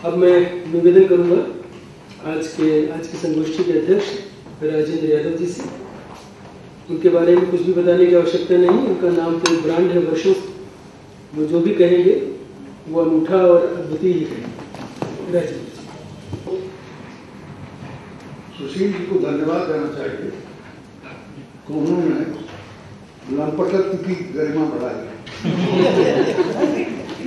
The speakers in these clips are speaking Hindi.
अब मैं निवेदन करूंगा आज की संगोष्ठी के अध्यक्ष राजेंद्र यादव जी से। उनके बारे में कुछ भी बताने की आवश्यकता नहीं, उनका नाम तो ब्रांड है वर्षों से। वो जो भी कहेंगे वो अनूठा और अद्वितीय ही कहेंगे। राजेंद्र जी। सुशील जी को धन्यवाद देना चाहिए कि उन्होंने लंपटत्व की गरिमा बढ़ाई,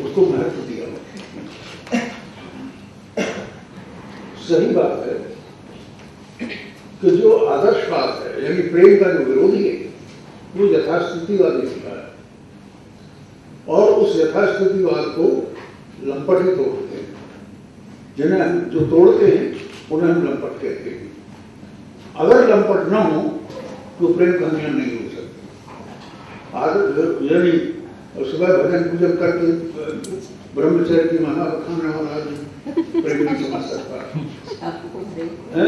उसको महत्व दिया। सही बात है कि जो आदर्शवाद है यानी प्रेम का जो विरोधी है वो यथास्थितिवाद दिखता है और उस यथास्थितिवाद को लंपट ही तोड़ते हैं। जिन्हें हम जो तोड़ते हैं उन्हें हम लंपट कहते हैं। अगर लंपट न हो तो प्रेम कहानियां नहीं हो सकती। आदत यानी सुबह भजन पूजन करके ब्रह्मचर्य की माना खाना वाला प्रेम नहीं समझ सकता है।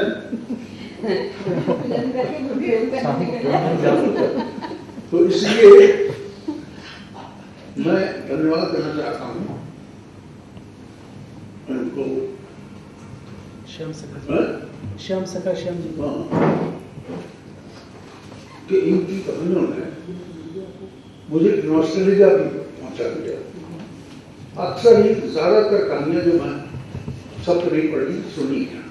तो इसलिए मैं धन्यवाद देना चाहता हूँ उनको। श्याम सखा श्याम जी कि इनकी कहानियों ने मुझे नॉस्टैल्जिया भी पहुंचा दिया। अक्सर ही ज्यादातर कहानियां जो मैं सब तो नहीं पढ़ी सुनी है,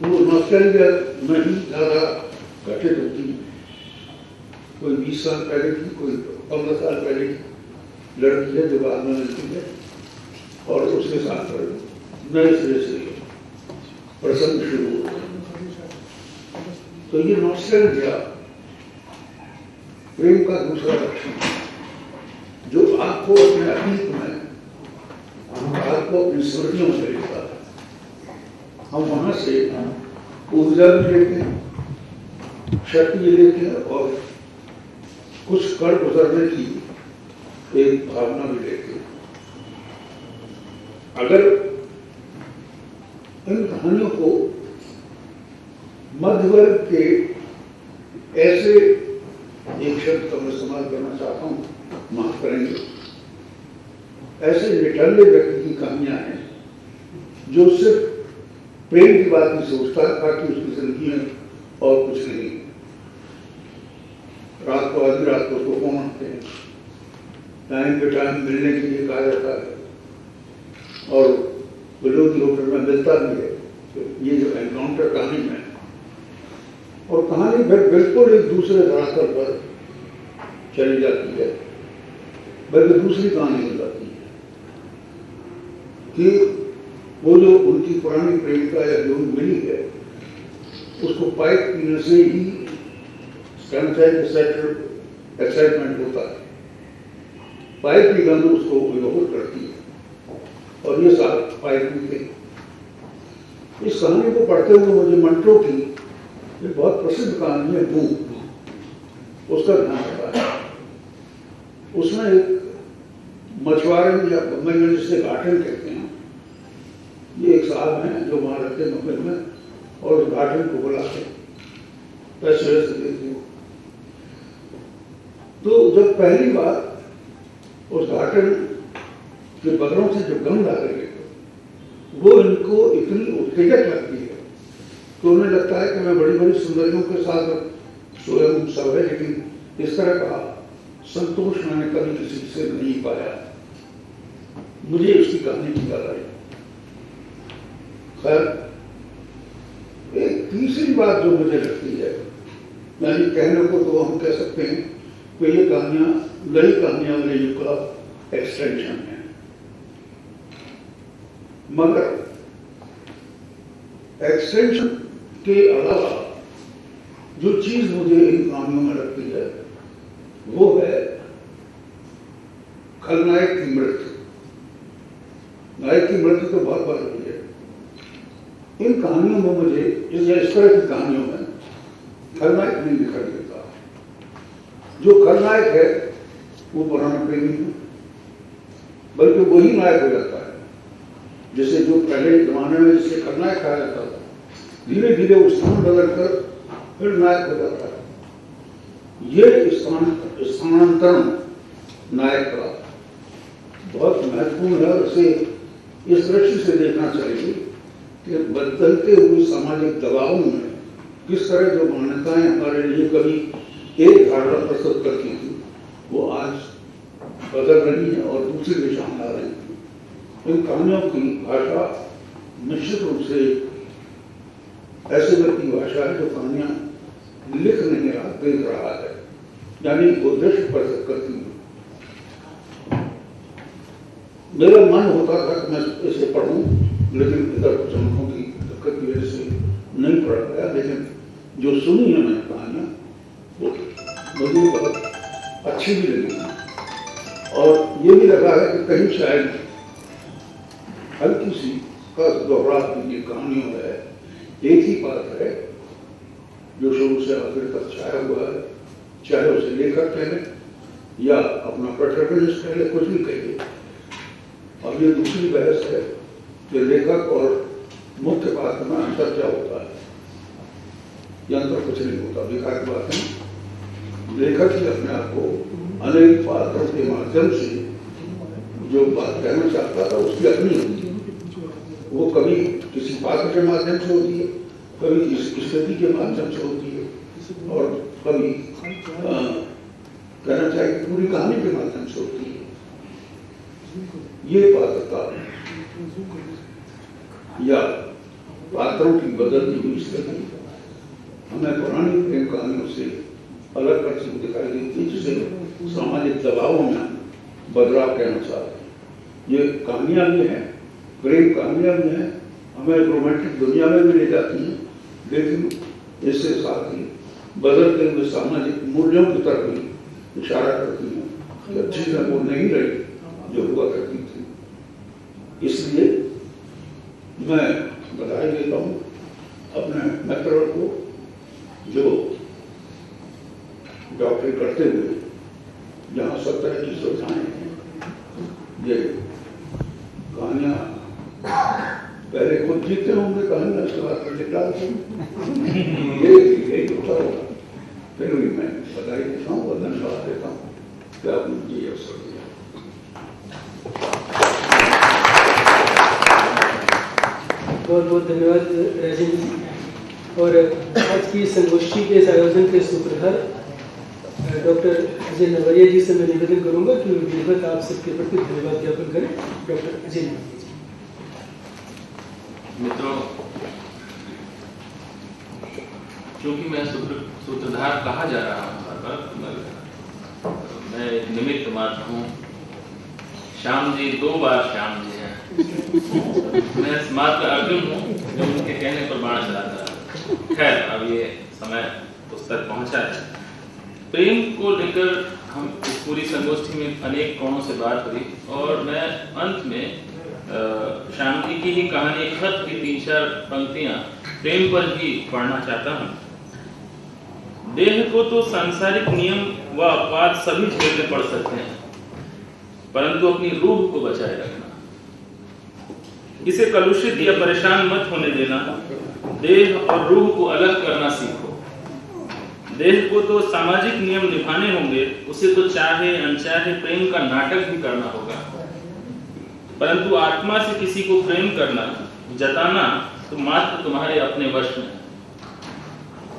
वो नॉस्टैल्जिया में ही ज्यादा घटित होती है। कोई 20 साल पहले की, कोई 15 साल पहले की लड़की है जो बाद में मिलती है और उसके साथ नए सिरे से प्रसंग शुरू होता है। तो ये नॉस्टैल्जिया प्रेम का दूसरा लक्षण जो आपको अपने अतीत में आपको अपनी स्मृतियों में लेता है। हम वहां से ऊर्जा भी लेते हैं, शक्ति भी लेते हैं और कुछ कर गुजरने की एक भावना भी लेते हैं। अगर इन कहानियों को मध्य वर्ग के ऐसे एक शब्द का मैं इस्तेमाल करना चाहता हूं, माफ करेंगे, ऐसे निठल्ले व्यक्ति की कहानियां हैं जो सिर्फ प्रेम की बात नहीं सोचता, बाकी उसकी जिंदगी में और कुछ नहीं। रात को आधी रात को उसको फोन आते हैं, टाइम पे टाइम मिलने के लिए कहा जाता है और विरोधी होटल में मिलता भी है। तो ये जो एनकाउंटर कहानी में और कहानी बिल्कुल एक दूसरे धरातल पर चली जाती है, बल्कि दूसरी कहानी हो जाती है कि वो जो उनकी पुरानी प्रेमिका या जो मिली है उसको पाइप पीने से ही एक्साइटमेंट होता है। पाइप की गंध उसको विभोर करती है और ये साथ पाइप पीते। इस कहानी को पढ़ते हुए मुझे मंटो की एक बहुत प्रसिद्ध कहानी है बूंद, उसका ध्यान आता है। उसमें एक मछुआरे या बम्बई में जिसे घाटन कहते हैं, ये एक साहब हैं जो वहां रहते हैं मुंबई में और उस घाटन को बुलाते पैसे वैसे देते हैं। तो जब पहली बार उस घाटन के बगलों से जो गंध आ रही है वो इनको इतनी उत्तेजक लगती है तो उन्हें लगता है कि मैं बड़ी बड़ी सुंदरियों के साथ स्वयं सब है, लेकिन इस तरह का संतोष मैंने कभी किसी से नहीं पाया। मुझे उसकी कहानी की याद आई। खैर, एक तीसरी बात जो मुझे लगती है, यानी कहने को तो हम कह सकते हैं कि ये कहानियां नई कहानियां वाले युग का एक्सटेंशन है, मगर एक्सटेंशन के अलावा जो चीज मुझे इन कहानियों में लगती है वो है खलनायक की मृत्यु। नायक की मृत्यु तो बहुत बार हुई है। इन कहानियों में मुझे इस तरह की कहानियों में खलनायक नहीं दिखाई देता। जो खलनायक है वो पुराना प्रेमी है, बल्कि वही नायक हो जाता है। जैसे जो पहले जमाने में जिसे खलनायक कहा जाता था, धीरे धीरे वो स्थान बदलकर फिर नायक हो जाता है। ये स्थानांतरण नायक का बहुत महत्वपूर्ण है। उसे इस दृष्टि से देखना चाहिए कि बदलते हुए सामाजिक दबावों में किस तरह जो मान्यताएं हमारे लिए कभी एक धारणा प्रस्तुत करती थी वो आज बदल रही है और दूसरी दिशा में आ रही है। इन कहानियों की भाषा निश्चित रूप से ऐसे व्यक्ति की भाषा है जो कहानियां लिख नहीं रहा, देख रहा है, यानी उद्देश्य प्रस्तुत करती है। मेरा मन होता था कि मैं इसे पढ़ूं, लेकिन इधर कुछ अनुभवों की दिक्कत की वजह से नहीं पढ़ पाया। लेकिन जो सुनी है मैंने कहानियां वो मुझे बहुत अच्छी भी लगी और ये भी लगा है कि कहीं शायद हल्की सी का दोहराव की कहानियों है, एक ही बात है जो शुरू से आखिर तक छाया हुआ है, चाहे उसे लेखक कहे या अपना प्रोटैगनिस्ट कहे, कुछ भी कहिए। अब ये दूसरी बहस है कि लेखक और मुख्य पात्र में अंतर क्या होता है। यह अंतर कुछ नहीं होता, बेकार की बात है। लेखक ही अपने आप को अनेक पात्रों के माध्यम से जो बात कहना चाहता था उसकी अपनी होती है। वो कभी किसी पात्र के माध्यम से होती है, कभी किसी स्थिति के माध्यम से होती है और कभी कहना चाहिए पूरी कहानी के माध्यम से होती है। ये पात्रता या पात्रों की बदलती हुई स्थिति हमें पुरानी प्रेम कहानियों से अलग करती हुई दिखाई देती है, जिसे सामाजिक दबावों में बदलाव के अनुसार ये कहानियां भी हैं, प्रेम कहानियां भी हैं, हमें रोमांटिक दुनिया में भी ले जाती हैं, लेकिन इसके साथ ही बदलते हुए सामाजिक मूल्यों की तरफ भी इशारा करती हैं कि अच्छी तरह वो नहीं रही जो हुआ करती थी। इसलिए मैं बधाई देता हूँ अपने मित्रों को जो डॉक्टरी करते हुए जहाँ सब तरह की सुविधाएं हैं, ये कहानियां पहले खुद जीते होंगे कहानियां, उसके बाद कर डालते यही होता होगा। फिर भी मैं बधाई देता हूँ और धन्यवाद देता हूँ कि आपने मुझे ये अवसर दिया। बहुत बहुत धन्यवाद राजेंद्र जी। और आज की संगोष्ठी के इस आयोजन के सूत्रधार डॉक्टर अजय नवरिया जी से मैं निवेदन करूंगा कि विधिवत आप सबके प्रति धन्यवाद ज्ञापन करें। डॉक्टर अजय नवरिया जी। मित्रों, क्योंकि मैं सूत्रधार कहा जा रहा हूँ, मैं निमित्त मात्र हूँ। श्याम जी 2 बार श्याम जी हैं, मैं मात्र अर्जुन हूँ जो उनके कहने पर बाण चलाता है। खैर, अब ये समय उस तक पहुंचा है। प्रेम को लेकर हम इस पूरी संगोष्ठी में अनेक कोणों से बात हुई और मैं अंत में श्याम जी की ही कहानी, खत की 3-4 पंक्तियां प्रेम पर ही पढ़ना चाहता हूं। देह को तो सांसारिक नियम व अपवाद सभी झेलने पड़ सकते हैं, परंतु अपनी रूह को बचाए रखना, इसे कलुषित या परेशान मत होने देना। देह और रूह को अलग करना सीखो। देह को तो सामाजिक नियम निभाने होंगे, उसे तो चाहे अनचाहे प्रेम का नाटक भी करना होगा, परंतु आत्मा से किसी को प्रेम करना, जताना तो मात्र तुम्हारे अपने वश में।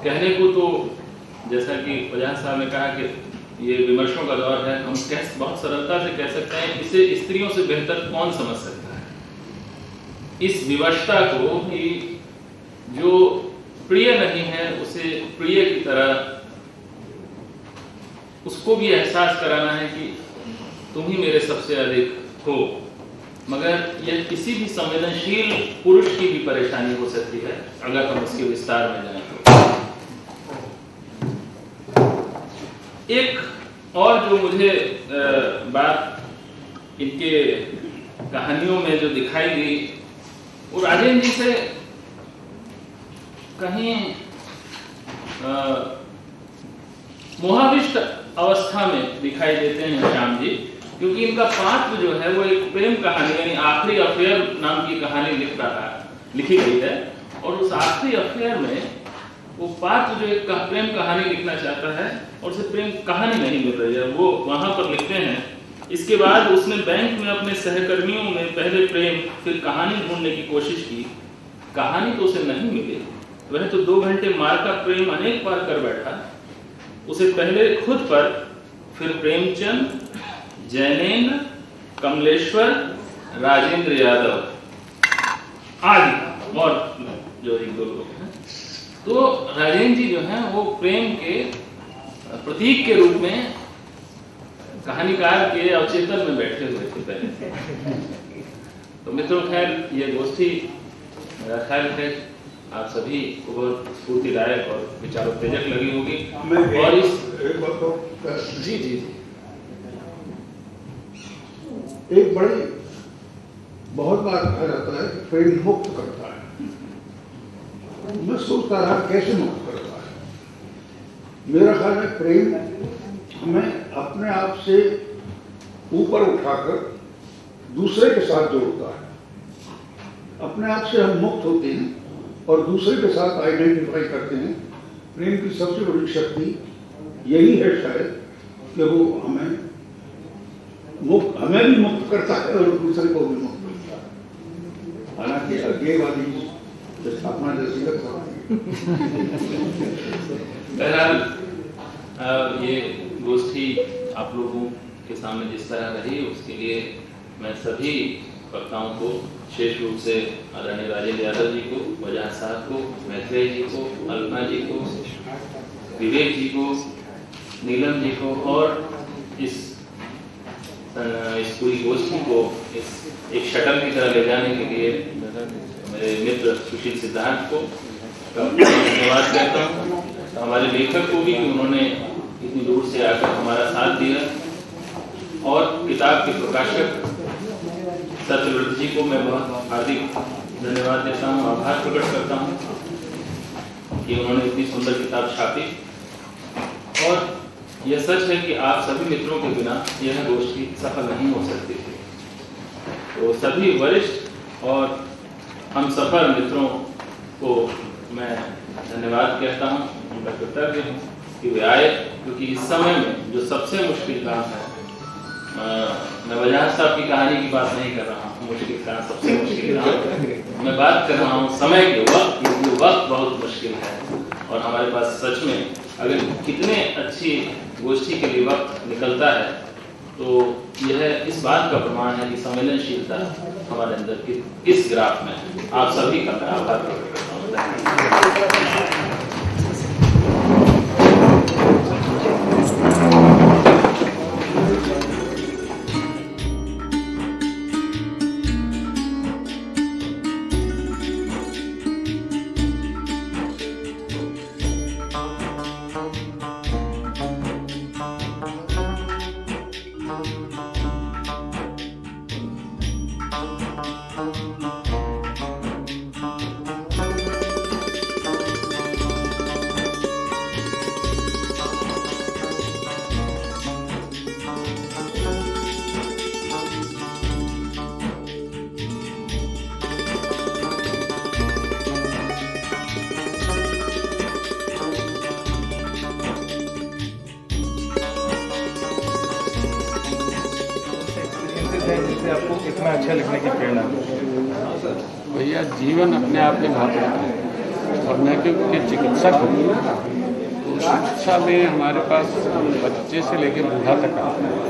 कहने को तो जैसा कि वजह साहब ने कहा कि ये विमर्शों का दौर है, हम बहुत सरलता से कह सकते हैं इसे स्त्रियों से बेहतर कौन समझ सकता है। इस विवशता को कि जो प्रिय नहीं है उसे प्रिय की तरह उसको भी एहसास कराना है कि तुम ही मेरे सबसे अधिक हो। मगर यह किसी भी संवेदनशील पुरुष की भी परेशानी हो सकती है अगर हम उसके विस्तार में जाएं तो। एक और जो मुझे बात इनके कहानियों में जो दिखाई दी वो राजेंद्र जी से कहीं मोहाविष्ट अवस्था में दिखाई देते हैं श्याम जी, क्योंकि इनका पात्र जो है वो एक प्रेम कहानी यानी आखिरी अफेयर नाम की कहानी लिखी गई है और उस आखिरी अफेयर में वो पात्र जो एक प्रेम कहानी लिखना चाहता है और उसे प्रेम कहानी नहीं मिल रही है। वो वहां पर लिखते हैं इसके बाद उसने बैंक में अपने सहकर्मियों में पहले प्रेम फिर कहानी ढूंढने की कोशिश की। कहानी तो उसे नहीं मिली। वह तो 2 घंटे मार का प्रेम अनेक बार कर बैठा। उसे पहले खुद पर, फिर प्रेमचंद, जैनेन्द्र, कमलेश्वर, राजेंद्र यादव आदि और जो 1-2 लोग हैं। तो राजेंद्र जी जो हैं वो प्रेम के प्रतीक के रूप में कहानीकार के अवचेतन में बैठे हुए थे पहले। तो मित्रों, खैर ये गोष्ठी मेरा ख्याल है आप सभी को बहुत स्फूर्तिदायक और विचारोत्तेजक लगी होगी। और इस जी जी जी एक बड़ी बहुत बार कहा जाता है कि प्रेम मुक्त करता है। मैं सोचता रहा कैसे मुक्त करता है। मेरा ख्याल है प्रेम हमें अपने आप से ऊपर उठाकर दूसरे के साथ जोड़ता है। अपने आप से हम मुक्त होते हैं और दूसरे के साथ आइडेंटिफाई करते हैं। प्रेम की सबसे बड़ी शक्ति यही है शायद कि वो हमें भी मुक्त करता है और दूसरे को भी मुक्त करता है। हालांकि अज्ञेयवादी स्थापना जैसी लगता बहरहाल ये गोष्ठी आप लोगों के सामने जिस तरह रही उसके लिए मैं सभी वक्ताओं को, विशेष रूप से आदरणीय राजेंद्र यादव जी को, वजाहत साहब को, मैत्रेय जी को, अल्पना जी को, विवेक जी को, नीलम जी को और इस पूरी गोष्ठी को एक शटल की तरह ले जाने के लिए मेरे मित्र सुशील सिद्धार्थ को धन्यवाद कहता हूँ। हमारे लेखक को भी कि उन्होंने इतनी दूर से आकर हमारा साथ दिया। और किताब के प्रकाशक सत्यव्रत जी को मैं बहुत हार्दिक धन्यवाद देता हूँ, आभार प्रकट करता हूँ कि उन्होंने इतनी सुंदर किताब छापी। और यह सच है कि आप सभी मित्रों के बिना यह गोष्ठी सफल नहीं हो सकती थी। तो सभी वरिष्ठ और हम सफल मित्रों को मैं धन्यवाद कहता हूँ, उनका कृतज्ञ हूँ कि वे आए, क्योंकि इस समय में जो सबसे मुश्किल काम है, मैं वजाहत साहब की कहानी की बात नहीं कर रहा हूँ, मुश्किल काम सबसे मुश्किल काम मैं बात कर रहा हूँ समय के वक्त। ये वक्त बहुत मुश्किल है और हमारे पास सच में अगर कितने अच्छी गोष्ठी के लिए वक्त निकलता है तो यह इस बात का प्रमाण है कि संवेदनशीलता हमारे अंदर किस ग्राफ में है। आप सभी का मैं आभार प्रकट करता हूँ। आपको कितना अच्छा लिखने की प्रेरणा? भैया जीवन अपने आप में महत्व है और मैं क्योंकि चिकित्सक हूँ तो शिक्षा में हमारे पास बच्चे से लेकर बूढ़ा तक आता है।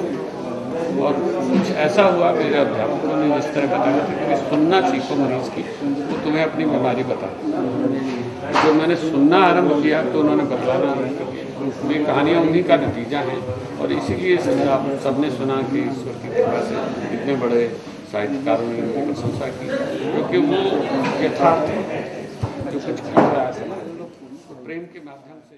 और कुछ ऐसा हुआ, मेरे अध्यापकों ने जिस तरह बताया था कि सुनना सीखो मरीज की, वो तुम्हें अपनी बीमारी बता। जो मैंने सुनना आरंभ किया तो उन्होंने बतलाना आरम्भ कर दिया। ये कहानियाँ उन्हीं का नतीजा है और इसीलिए आप सबने सुना कि ईश्वर की कृपा से इतने बड़े साहित्यकारों ने उनकी प्रशंसा की, क्योंकि वो यथार्थ है जो कुछ कर रहा है समाज, प्रेम के माध्यम से।